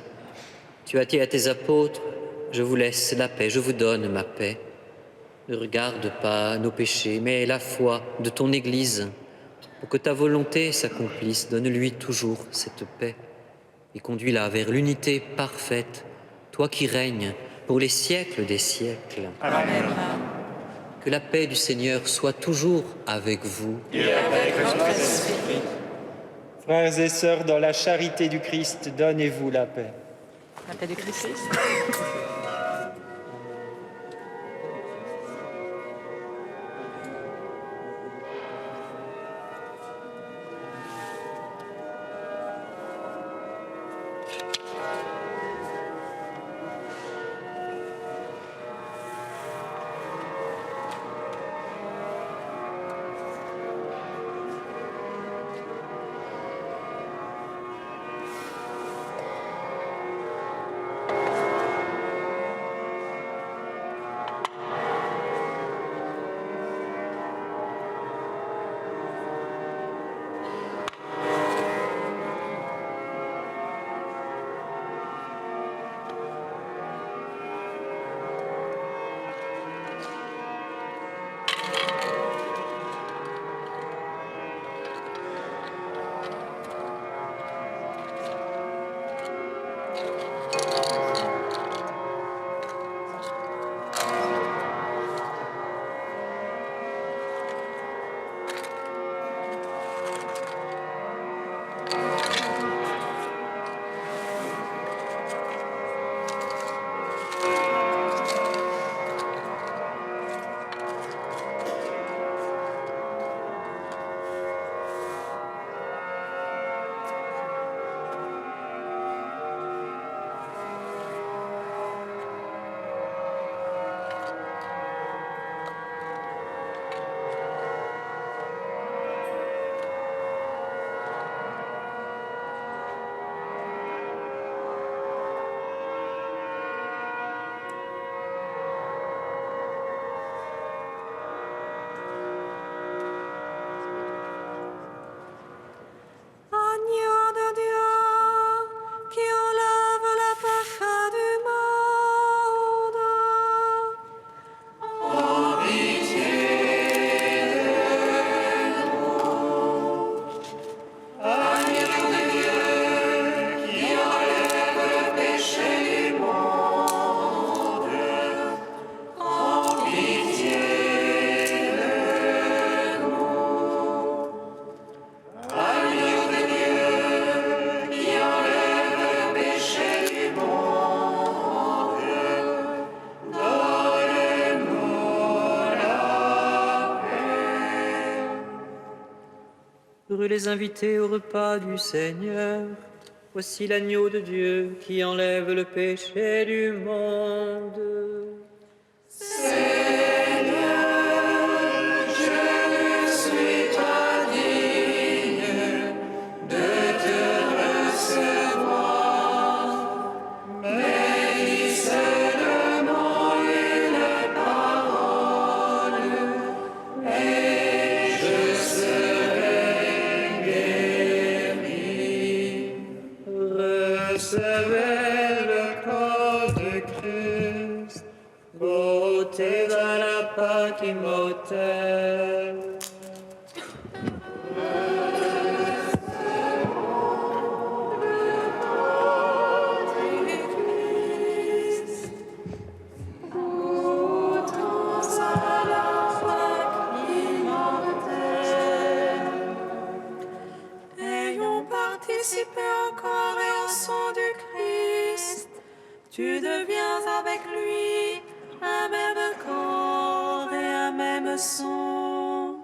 tu as dit à tes apôtres: je vous laisse la paix, je vous donne ma paix. Ne regarde pas nos péchés, mais la foi de ton Église. Pour que ta volonté s'accomplisse, donne-lui toujours cette paix et conduis-la vers l'unité parfaite, toi qui règnes pour les siècles des siècles. Amen. Que la paix du Seigneur soit toujours avec vous. Et avec notre esprit. Frères et sœurs, dans la charité du Christ, donnez-vous la paix. La paix du Christ. Heureux les invités au repas du Seigneur. Voici l'agneau de Dieu qui enlève le péché du monde. Recevez le corps de Christ, Ôtez à la Pâque immortelle. Ayons participé au corps et au sang du Christ. Tu deviens avec lui un même corps et un même sang.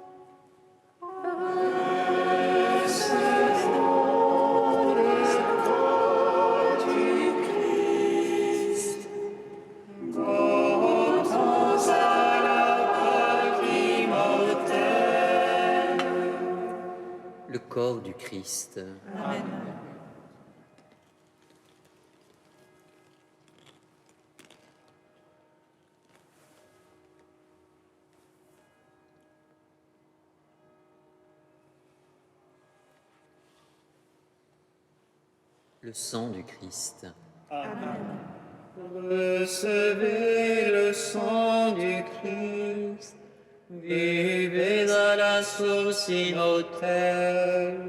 Le corps du Christ. Amen. Le sang du Christ. recevez le sang du Christ, vivez à la source immortelle.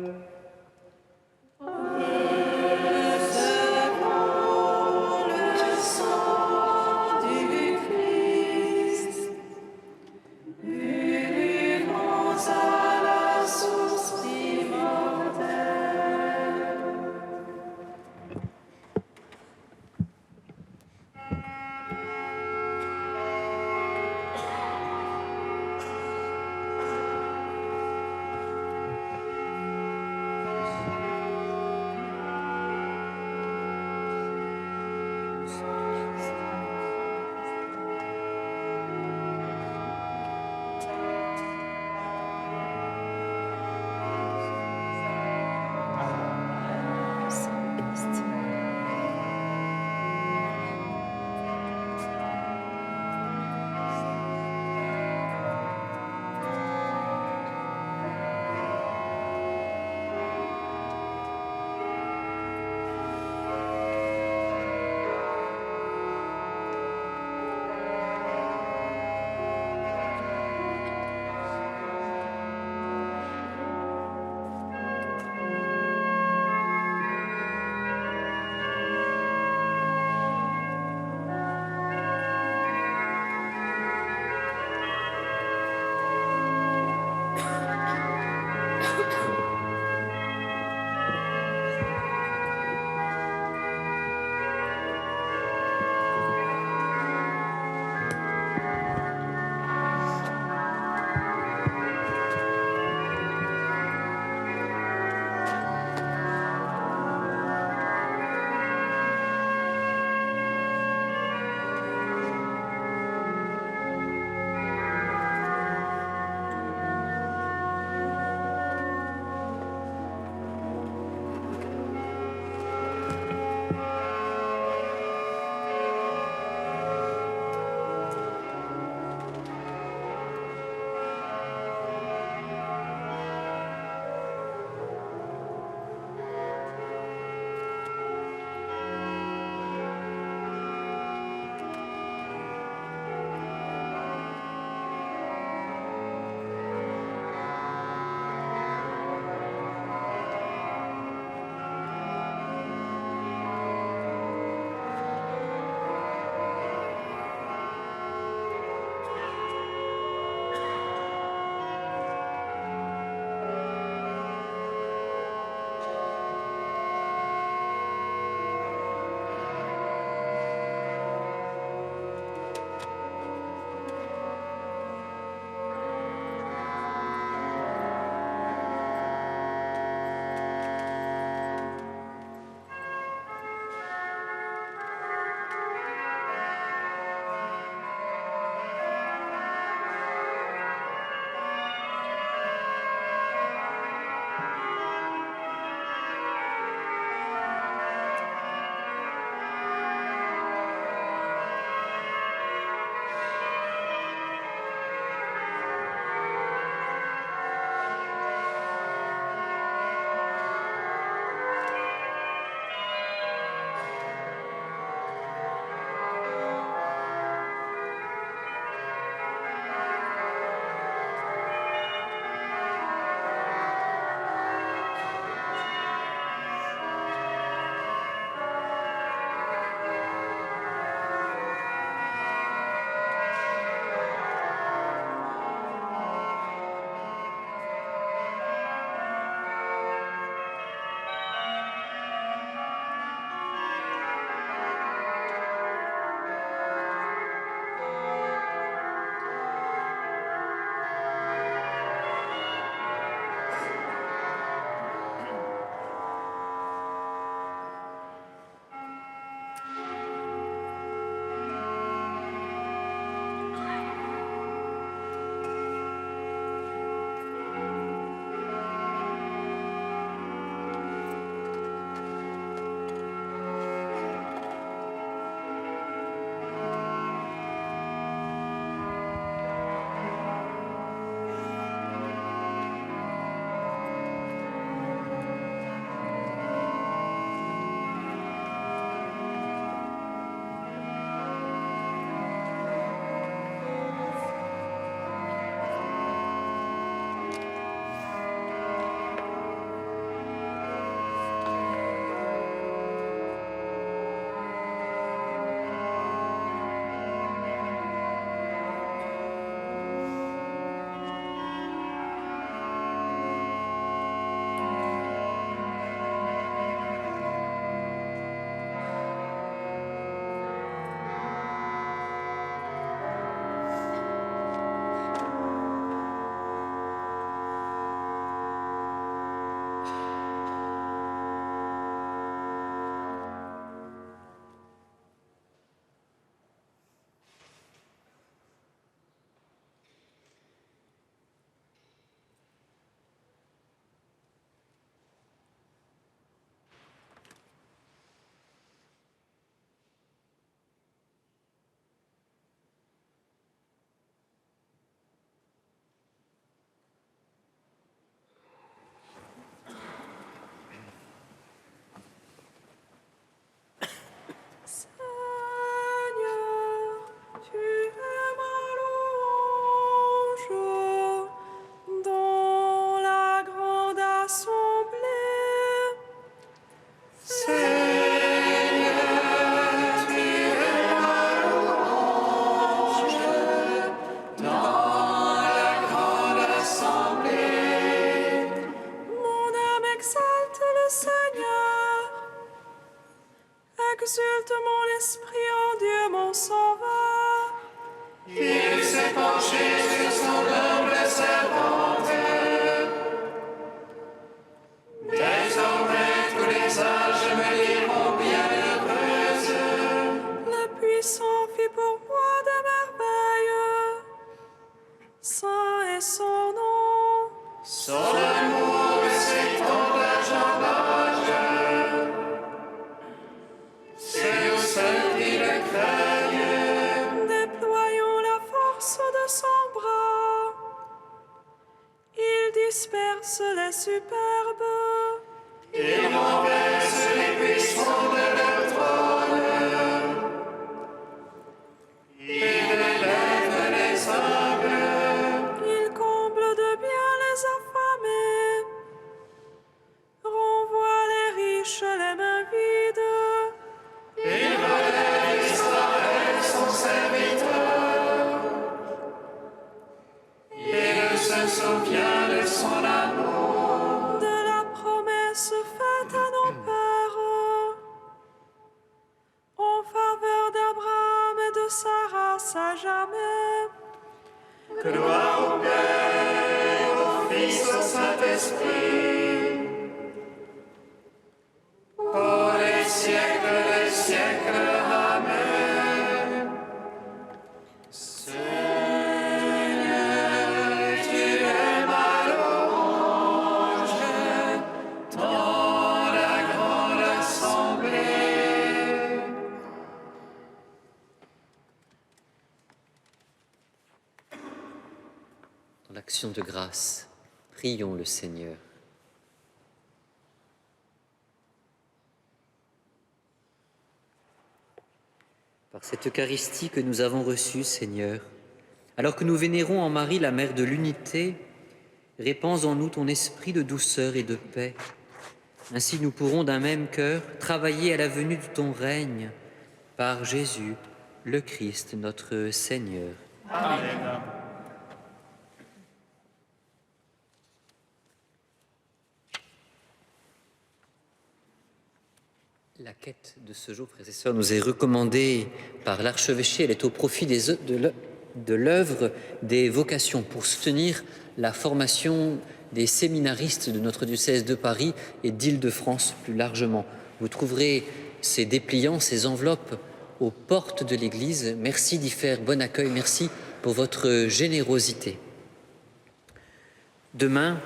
exalte mon esprit en Dieu mon sauveur. Il s'est penché sur son humble servante. Désormais tous les âges me diront bienheureuse. Le puissant fit pour moi des merveilles. Saint est son nom. Son amour s'étend d'âge en âge. C'est au seul qui le craignent. Déployons la force de son bras. Il disperse les superbes. Il renverse les puissants de leur trône. Il élève les humbles. Il comble de bien les affamés. Renvoie les riches les mains vides. Il relève Israël son serviteur. Il se souvient de son amour. De la promesse faite à nos pères. En faveur d'Abraham et de sa race à jamais. Gloire au Père, au Fils, au Saint-Esprit. Pour les siècles des siècles. Amen. Seigneur, tu es ma louange dans la grande assemblée. Dans l'action de grâce, prions le Seigneur. Par cette Eucharistie que nous avons reçue, Seigneur, alors que nous vénérons en Marie la Mère de l'Unité, répands en nous ton esprit de douceur et de paix. Ainsi nous pourrons d'un même cœur travailler à la venue de ton règne par Jésus, le Christ, notre Seigneur. Amen. La quête de ce jour, frères et sœurs, nous est recommandée par l'archevêché. Elle est au profit de l'œuvre des vocations pour soutenir la formation des séminaristes de notre diocèse de Paris et d'Île-de-France plus largement. Vous trouverez ces dépliants, ces enveloppes aux portes de l'église. Merci d'y faire bon accueil. Merci pour votre générosité. Demain,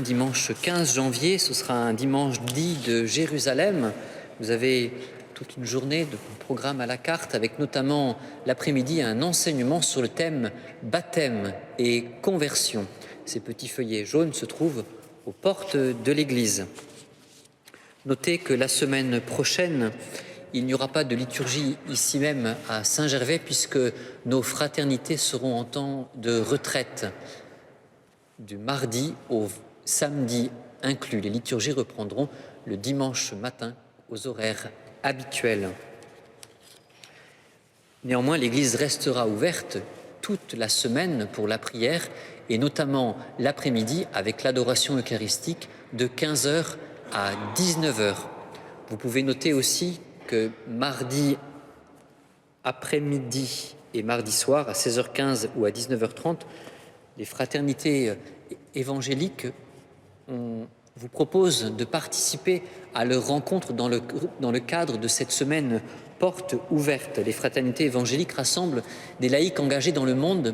dimanche 15 janvier, ce sera un dimanche dit de Jérusalem. Vous avez toute une journée de programme à la carte avec notamment l'après-midi un enseignement sur le thème baptême et conversion. Ces petits feuillets jaunes se trouvent aux portes de l'église. Notez que la semaine prochaine, il n'y aura pas de liturgie ici même à Saint-Gervais puisque nos fraternités seront en temps de retraite du mardi au samedi inclus. Les liturgies reprendront le dimanche matin aux horaires habituels. Néanmoins, l'Église restera ouverte toute la semaine pour la prière et notamment l'après-midi avec l'adoration eucharistique de 15h à 19h. Vous pouvez noter aussi que mardi après-midi et mardi soir à 16h15 ou à 19h30, les fraternités évangéliques vous propose de participer à leur rencontre dans le cadre de cette semaine porte ouverte. Les fraternités évangéliques rassemblent des laïcs engagés dans le monde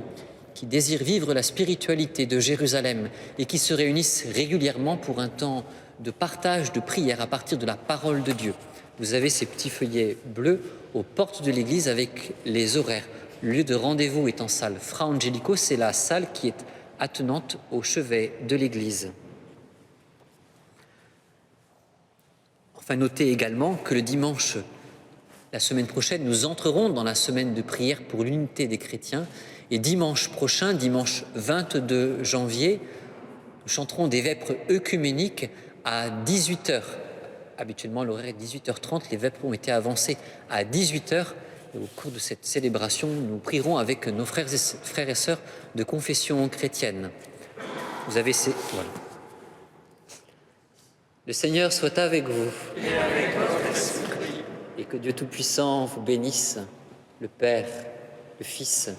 qui désirent vivre la spiritualité de Jérusalem et qui se réunissent régulièrement pour un temps de partage, de prière à partir de la parole de Dieu. Vous avez ces petits feuillets bleus aux portes de l'église avec les horaires. Le lieu de rendez-vous est en salle Fra Angelico, c'est la salle qui est attenante au chevet de l'église. Enfin, notez également que le dimanche, la semaine prochaine, nous entrerons dans la semaine de prière pour l'unité des chrétiens. Et dimanche prochain, dimanche 22 janvier, nous chanterons des vêpres œcuméniques à 18h. Habituellement, l'horaire est 18h30. Les vêpres ont été avancés à 18h. Et au cours de cette célébration, nous prierons avec nos frères et sœurs de confession chrétienne. Vous avez ces... Voilà. Le Seigneur soit avec vous. Et avec votre esprit. Et que Dieu Tout-Puissant vous bénisse, le Père, le Fils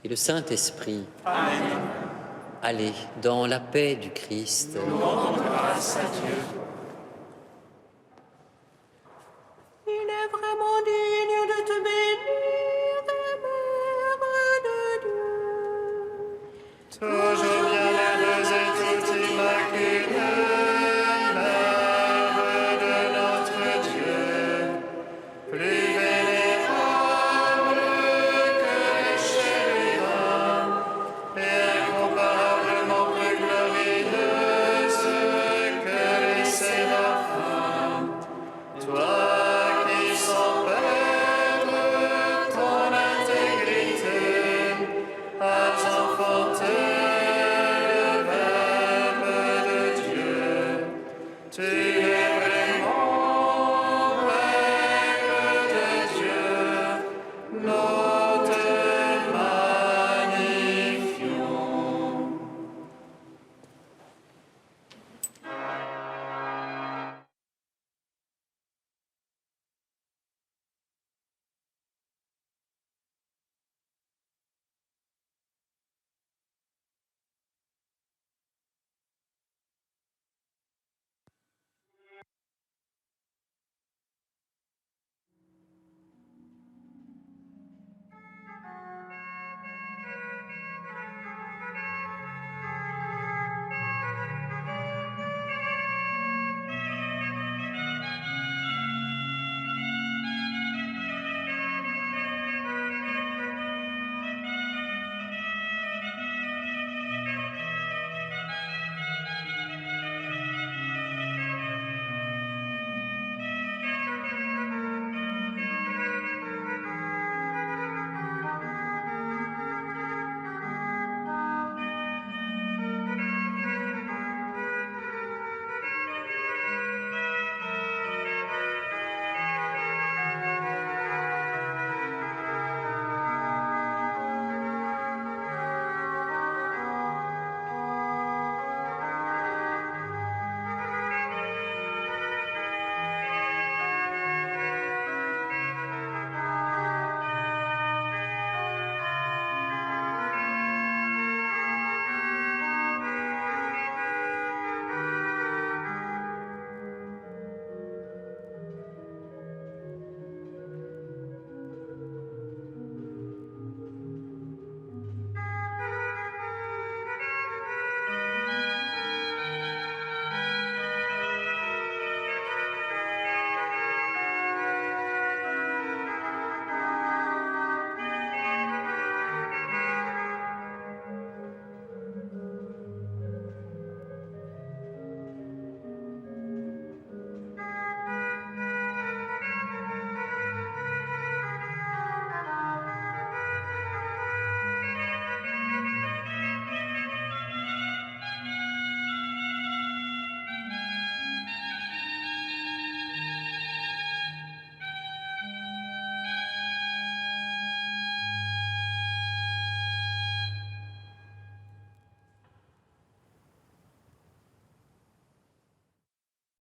et le Saint-Esprit. Amen. Allez dans la paix du Christ. Nous rendons grâce à Dieu.